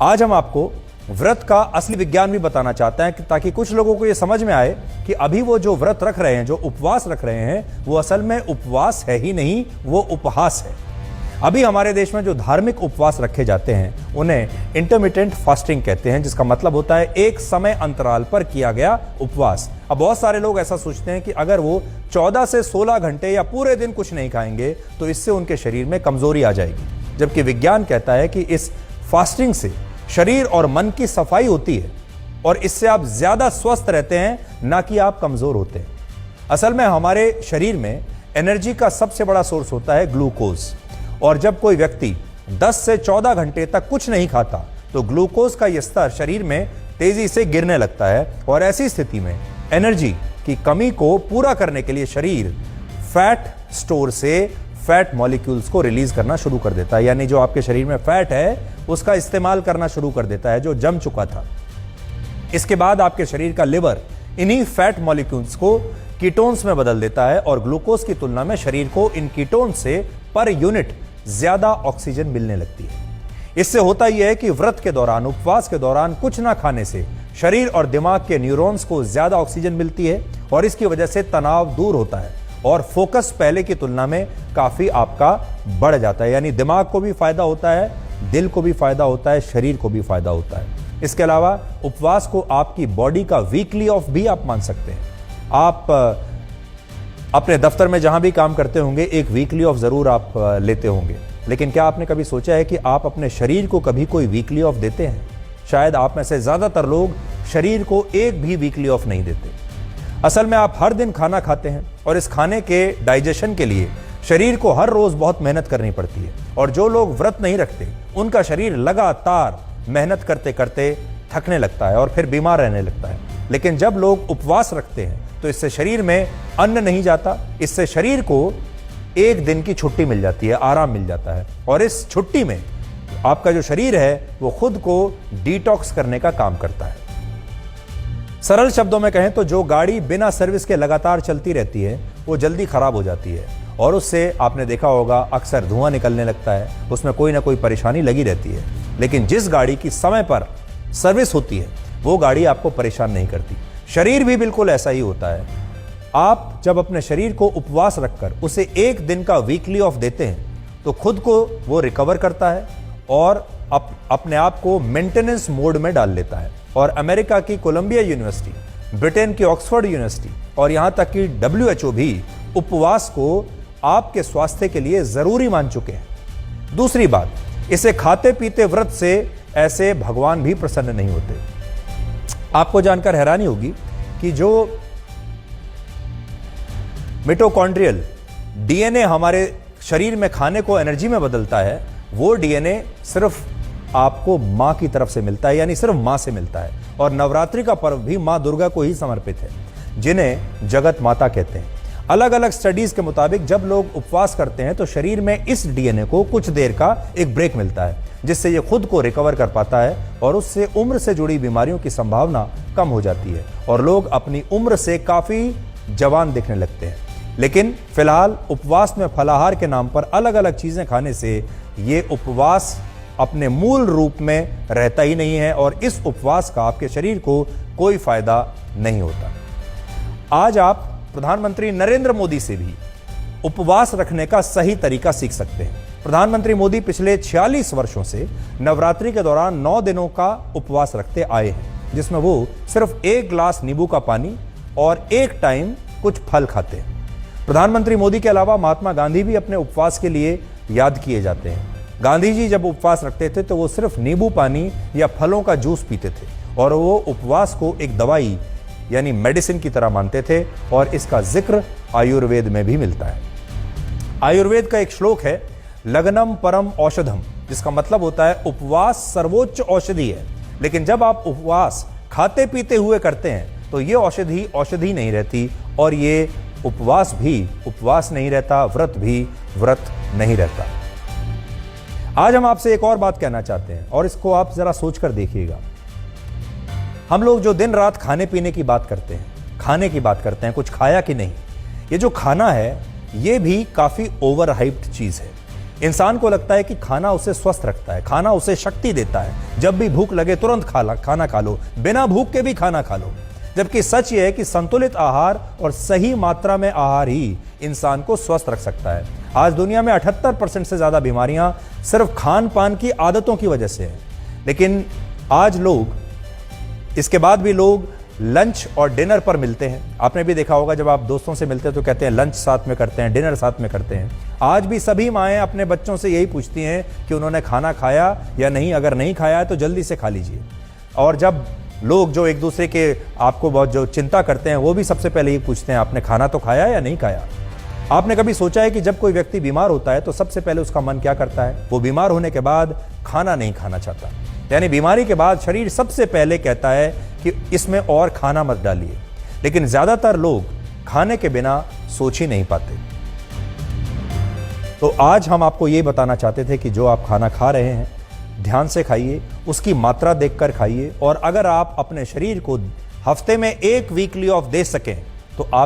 आज हम आपको व्रत का असली विज्ञान भी बताना चाहते हैं ताकि कुछ लोगों को यह समझ में आए कि अभी वो जो व्रत रख रहे हैं, जो उपवास रख रहे हैं, वो असल में उपवास है ही नहीं, वो उपहास है। अभी हमारे देश में जो धार्मिक उपवास रखे जाते हैं उन्हें इंटरमिटेंट फास्टिंग कहते हैं, जिसका मतलब होता है एक समय अंतराल पर किया गया उपवास। अब बहुत सारे लोग ऐसा सोचते हैं कि अगर वो 14 से 16 घंटे या पूरे दिन कुछ नहीं खाएंगे तो इससे उनके शरीर में कमजोरी आ जाएगी, जबकि विज्ञान कहता है कि इस फास्टिंग से शरीर और मन की सफाई होती है और इससे आप ज्यादा स्वस्थ रहते हैं, ना कि आप कमजोर होते हैं। असल में हमारे शरीर में एनर्जी का सबसे बड़ा सोर्स होता है ग्लूकोज, और जब कोई व्यक्ति 10 से 14 घंटे तक कुछ नहीं खाता तो ग्लूकोज का यह स्तर शरीर में तेजी से गिरने लगता है, और ऐसी स्थिति में एनर्जी की कमी को पूरा करने के लिए शरीर फैट स्टोर से फैट मॉलिक्यूल्स को रिलीज करना शुरू कर देता है, यानी जो आपके शरीर में फैट है उसका इस्तेमाल करना शुरू कर देता है जो जम चुका था। इसके बाद आपके शरीर का लिवर इन्हीं फैट मॉलिक्यूल्स को कीटोन्स में बदल देता है, और ग्लूकोज की तुलना में शरीर को इन कीटोन्स से पर यूनिट ज्यादा ऑक्सीजन मिलने लगती है। इससे होता यह है कि व्रत के दौरान, उपवास के दौरान कुछ ना खाने से शरीर और दिमाग के न्यूरॉन्स को ज्यादा ऑक्सीजन मिलती है, और इसकी वजह से तनाव दूर होता है और फोकस पहले की तुलना में काफी आपका बढ़ जाता है। यानी दिमाग को भी फायदा होता है, दिल को भी फायदा होता है, शरीर को भी फायदा होता है। इसके अलावा उपवास को आपकी बॉडी का वीकली ऑफ भी आप मान सकते हैं। आप अपने दफ्तर में जहां भी काम करते होंगे एक वीकली ऑफ जरूर आप लेते होंगे, लेकिन क्या आपने कभी सोचा है कि आप अपने शरीर को कभी कोई वीकली ऑफ देते हैं? शायद आप में से ज्यादातर लोग शरीर को एक भी वीकली ऑफ नहीं देते। असल में आप हर दिन खाना खाते हैं और इस खाने के डाइजेशन के लिए शरीर को हर रोज बहुत मेहनत करनी पड़ती है, और जो लोग व्रत नहीं रखते उनका शरीर लगातार मेहनत करते करते थकने लगता है और फिर बीमार रहने लगता है। लेकिन जब लोग उपवास रखते हैं तो इससे शरीर में अन्न नहीं जाता, इससे शरीर को एक दिन की छुट्टी मिल जाती है, आराम मिल जाता है, और इस छुट्टी में आपका जो शरीर है वो खुद को डिटॉक्स करने का काम करता है। सरल शब्दों में कहें तो जो गाड़ी बिना सर्विस के लगातार चलती रहती है वो जल्दी खराब हो जाती है, और उससे आपने देखा होगा अक्सर धुआं निकलने लगता है, उसमें कोई ना कोई परेशानी लगी रहती है। लेकिन जिस गाड़ी की समय पर सर्विस होती है वो गाड़ी आपको परेशान नहीं करती। शरीर भी बिल्कुल ऐसा ही होता है। आप जब अपने शरीर को उपवास रखकर उसे एक दिन का वीकली ऑफ देते हैं तो खुद को वो रिकवर करता है और अपने आप को मेंटेनेंस मोड में डाल लेता है। और अमेरिका की कोलंबिया यूनिवर्सिटी, ब्रिटेन की ऑक्सफोर्ड यूनिवर्सिटी और यहां तक कि WHO भी उपवास को आपके स्वास्थ्य के लिए जरूरी मान चुके हैं। दूसरी बात, इसे खाते पीते व्रत से ऐसे भगवान भी प्रसन्न नहीं होते। आपको जानकर हैरानी होगी कि जो मिटोकॉन्ड्रियल DNA हमारे शरीर में खाने को एनर्जी में बदलता है, वो DNA सिर्फ आपको मां की तरफ से मिलता है, यानी सिर्फ मां से मिलता है। और नवरात्रि का पर्व भी मां दुर्गा को ही समर्पित है, जिन्हें जगत माता कहते हैं। अलग अलग स्टडीज के मुताबिक जब लोग उपवास करते हैं तो शरीर में इस DNA को कुछ देर का एक ब्रेक मिलता है, जिससे ये खुद को रिकवर कर पाता है, और उससे उम्र से जुड़ी बीमारियों की संभावना कम हो जाती है और लोग अपनी उम्र से काफी जवान दिखने लगते हैं। लेकिन फिलहाल उपवास में फलाहार के नाम पर अलग अलग चीजें खाने से ये उपवास अपने मूल रूप में रहता ही नहीं है, और इस उपवास का आपके शरीर को कोई फायदा नहीं होता। आज आप प्रधानमंत्री नरेंद्र मोदी से भी उपवास रखने का सही तरीका सीख सकते हैं। प्रधानमंत्री मोदी पिछले 46 वर्षों से नवरात्रि के दौरान 9 दिनों का उपवास रखते आए हैं, जिसमें वो सिर्फ 1 गिलास नींबू का पानी और 1 टाइम कुछ फल खाते हैं। प्रधानमंत्री मोदी के अलावा महात्मा गांधी भी अपने उपवास के लिए याद किए जाते हैं। गांधी जी जब उपवास रखते थे तो वो सिर्फ नींबू पानी या फलों का जूस पीते थे, और वो उपवास को एक दवाई यानी मेडिसिन की तरह मानते थे, और इसका जिक्र आयुर्वेद में भी मिलता है। आयुर्वेद का एक श्लोक है, लग्नम परम औषधम, जिसका मतलब होता है उपवास सर्वोच्च औषधि है। लेकिन जब आप उपवास खाते पीते हुए करते हैं तो ये औषधि औषधि नहीं रहती, और ये उपवास भी उपवास नहीं रहता, व्रत भी व्रत नहीं रहता। आज हम आपसे एक और बात कहना चाहते हैं, और इसको आप जरा सोचकर देखिएगा। हम लोग जो दिन रात खाने पीने की बात करते हैं, खाने की बात करते हैं, कुछ खाया कि नहीं, ये जो खाना है ये भी काफी ओवर हाइप्ड चीज है। इंसान को लगता है कि खाना उसे स्वस्थ रखता है, खाना उसे शक्ति देता है, जब भी भूख लगे तुरंत खाना खा लो, बिना भूख के भी खाना खा लो। जबकि सच यह है कि संतुलित आहार और सही मात्रा में आहार ही इंसान को स्वस्थ रख सकता है। आज दुनिया में 78% से ज्यादा बीमारियां सिर्फ खान पान की आदतों की वजह से हैं। लेकिन आज लोग, इसके बाद भी लोग लंच और डिनर पर मिलते हैं। आपने भी देखा होगा, जब आप दोस्तों से मिलते हैं तो कहते हैं लंच साथ में करते हैं, डिनर साथ में करते हैं। आज भी सभी माएँ अपने बच्चों से यही पूछती हैं कि उन्होंने खाना खाया या नहीं, अगर नहीं खाया है तो जल्दी से खा लीजिए। और जब लोग जो एक दूसरे के आपको बहुत जो चिंता करते हैं, वो भी सबसे पहले ये पूछते हैं आपने खाना तो खाया या नहीं खाया। आपने कभी सोचा है कि जब कोई व्यक्ति बीमार होता है तो सबसे पहले उसका मन क्या करता है? वो बीमार होने के बाद खाना नहीं खाना चाहता। यानी बीमारी के बाद शरीर सबसे पहले कहता है कि इसमें और खाना मत डालिए। लेकिन ज्यादातर लोग खाने के बिना सोच ही नहीं पाते। तो आज हम आपको ये बताना चाहते थे कि जो आप खाना खा रहे हैं, ध्यान से खाइए, उसकी मात्रा देखकर खाइए। और अगर आप अपने शरीर को हफ्ते में 1 वीकली ऑफ दे सकें तो आप